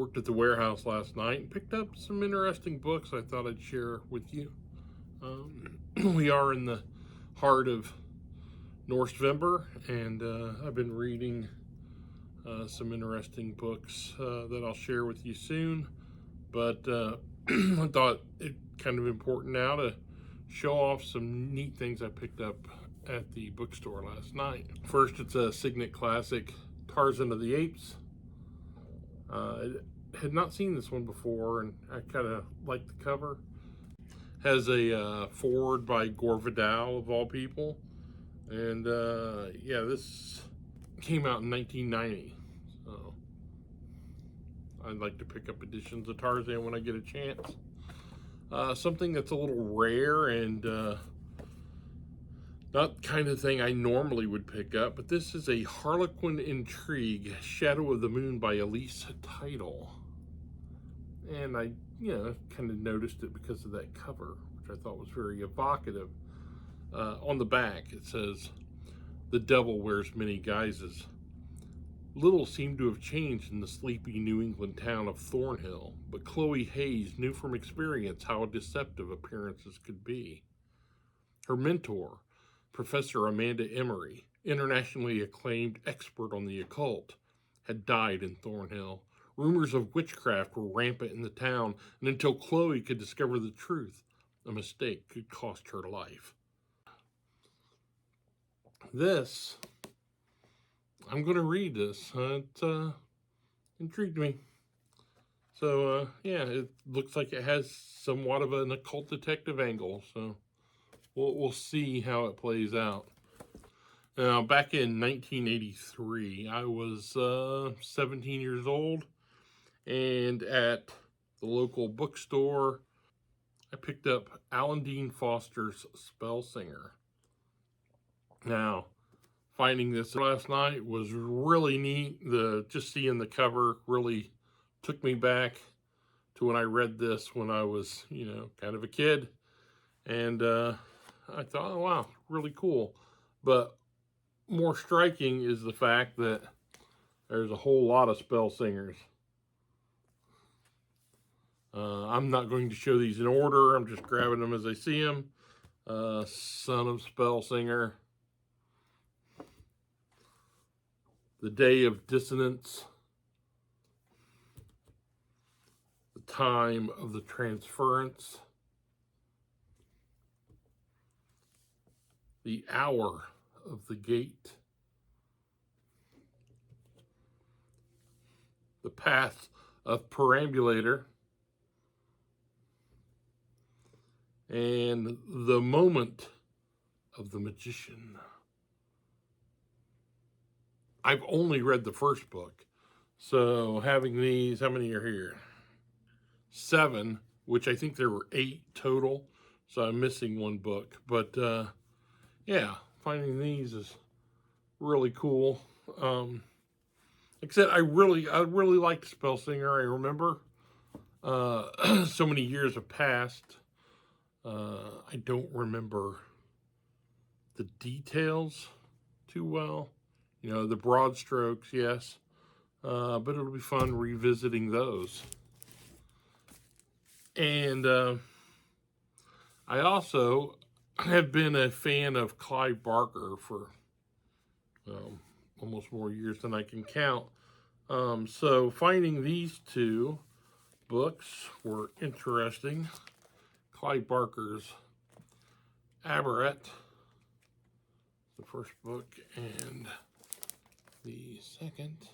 Worked at the warehouse last night and picked up some interesting books I thought I'd share with you. We are in the heart of Norsvember, and I've been reading some interesting books that I'll share with you soon. But I thought it kind of important now to show off some neat things I picked up at the bookstore last night. First, it's a Signet classic, Tarzan of the Apes. I had not seen this one before, and I kind of like the cover. Has a foreword by Gore Vidal, of all people. And yeah, this came out in 1990. So I'd like to pick up editions of Tarzan when I get a chance. Something that's a little rare and not the kind of thing I normally would pick up, but this is a Harlequin Intrigue, Shadow of the Moon by Elise Title. And I, kind of noticed it because of that cover, which I thought was very evocative. On the back, it says, "The devil wears many guises." Little seemed to have changed in the sleepy New England town of Thornhill, but Chloe Hayes knew from experience how deceptive appearances could be. Her mentor, Professor Amanda Emery, internationally acclaimed expert on the occult, had died in Thornhill. Rumors of witchcraft were rampant in the town, and until Chloe could discover the truth, a mistake could cost her life. I'm going to read this. It intrigued me. So, yeah, it looks like it has somewhat of an occult detective angle, so we'll see how it plays out. Now, back in 1983, I was 17 years old, and at the local bookstore, I picked up Alan Dean Foster's Spellsinger. Now, finding this last night was really neat. Just seeing the cover really took me back to when I read this when I was, kind of a kid. And I thought, oh, wow, really cool. But more striking is the fact that there's a whole lot of Spellsingers. I'm not going to show these in order. I'm just grabbing them as I see them. Son of Spellsinger. The Day of Dissonance. The Time of the Transference. The Hour of the Gate. The Path of Perambulator. And The Moment of the Magician. I've only read the first book, so having these, how many are here? 7, which I think there were 8 total, so I'm missing one book. But yeah, finding these is really cool. Like I said, I really liked Spellsinger. I remember so many years have passed. I don't remember the details too well. The broad strokes, yes. But it'll be fun revisiting those. And I also have been a fan of Clive Barker for almost more years than I can count. So finding these 2 books were interesting. Clive Barker's Abaret, the first book, and the second,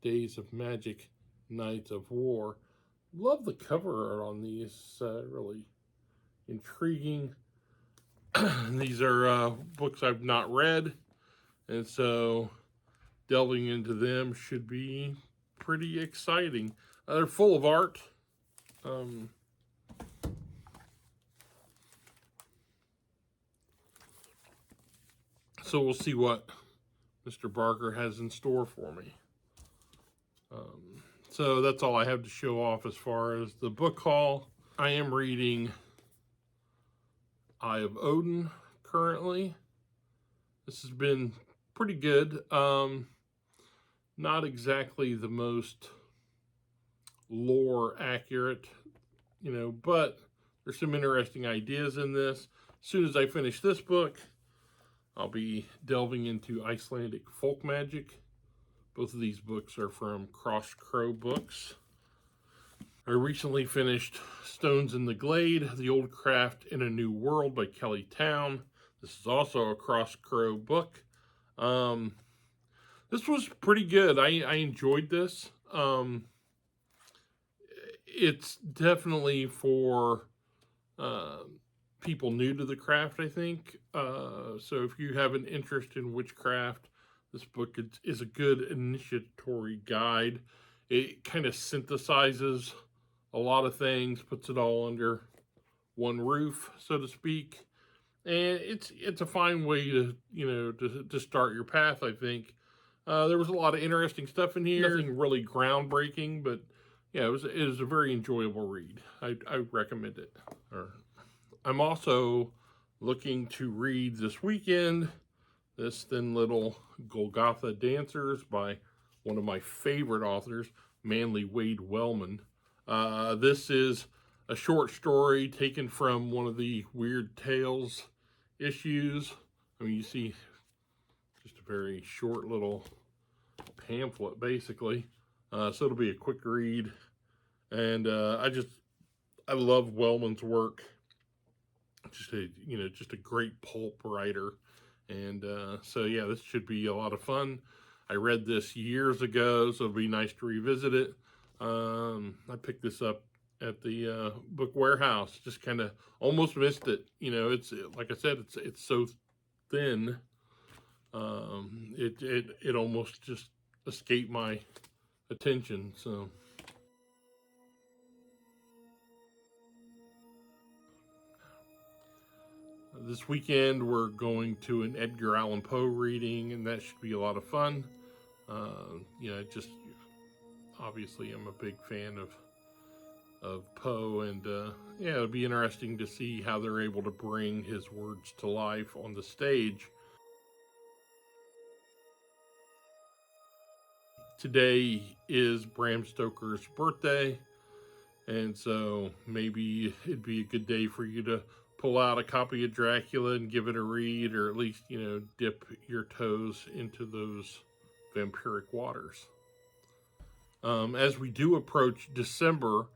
Days of Magic, Nights of War. Love the cover art on these, really intriguing. These are books I've not read, and so delving into them should be pretty exciting. They're full of art. So we'll see what Mr. Barker has in store for me. So that's all I have to show off as far as the book haul. I am reading Eye of Odin currently. This has been pretty good. Not exactly the most lore accurate, but there's some interesting ideas in this. As soon as I finish this book, I'll be delving into Icelandic folk magic. Both of these books are from Cross Crow Books. I recently finished Stones in the Glade, The Old Craft in a New World by Kelly Town. This is also a Cross Crow book. This was pretty good. I enjoyed this. It's definitely for people new to the craft, I think. So if you have an interest in witchcraft, this book is a good initiatory guide. It kind of synthesizes a lot of things, puts it all under one roof, so to speak. And it's a fine way to to start your path, I think. There was a lot of interesting stuff in here. Nothing really groundbreaking, but yeah, it was a very enjoyable read. I recommend it. I'm also looking to read this weekend this Thin Little Golgotha Dancers by one of my favorite authors, Manly Wade Wellman. This is a short story taken from one of the Weird Tales issues. I mean, you see just a very short little pamphlet, basically. So it'll be a quick read. And I love Wellman's work. Just a great pulp writer. And so yeah, this should be a lot of fun. I read this years ago, so it'll be nice to revisit it. I picked this up at the book warehouse. Just kind of almost missed it. It's like I said, it's so thin. It almost just escaped my attention. So this weekend we're going to an Edgar Allan Poe reading, and that should be a lot of fun. Just obviously I'm a big fan of Poe, and yeah, it'll be interesting to see how they're able to bring his words to life on the stage. Today is Bram Stoker's birthday, and so maybe it'd be a good day for you to pull out a copy of Dracula and give it a read, or at least, dip your toes into those vampiric waters. As we do approach December,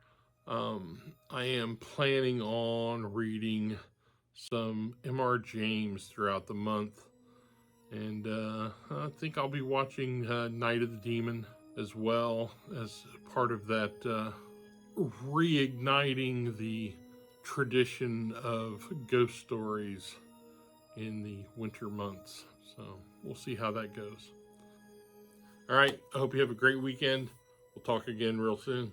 I am planning on reading some M.R. James throughout the month. And I think I'll be watching Night of the Demon as well, as part of that reigniting the tradition of ghost stories in the winter months. So we'll see how that goes. All right, I hope you have a great weekend. We'll talk again real soon.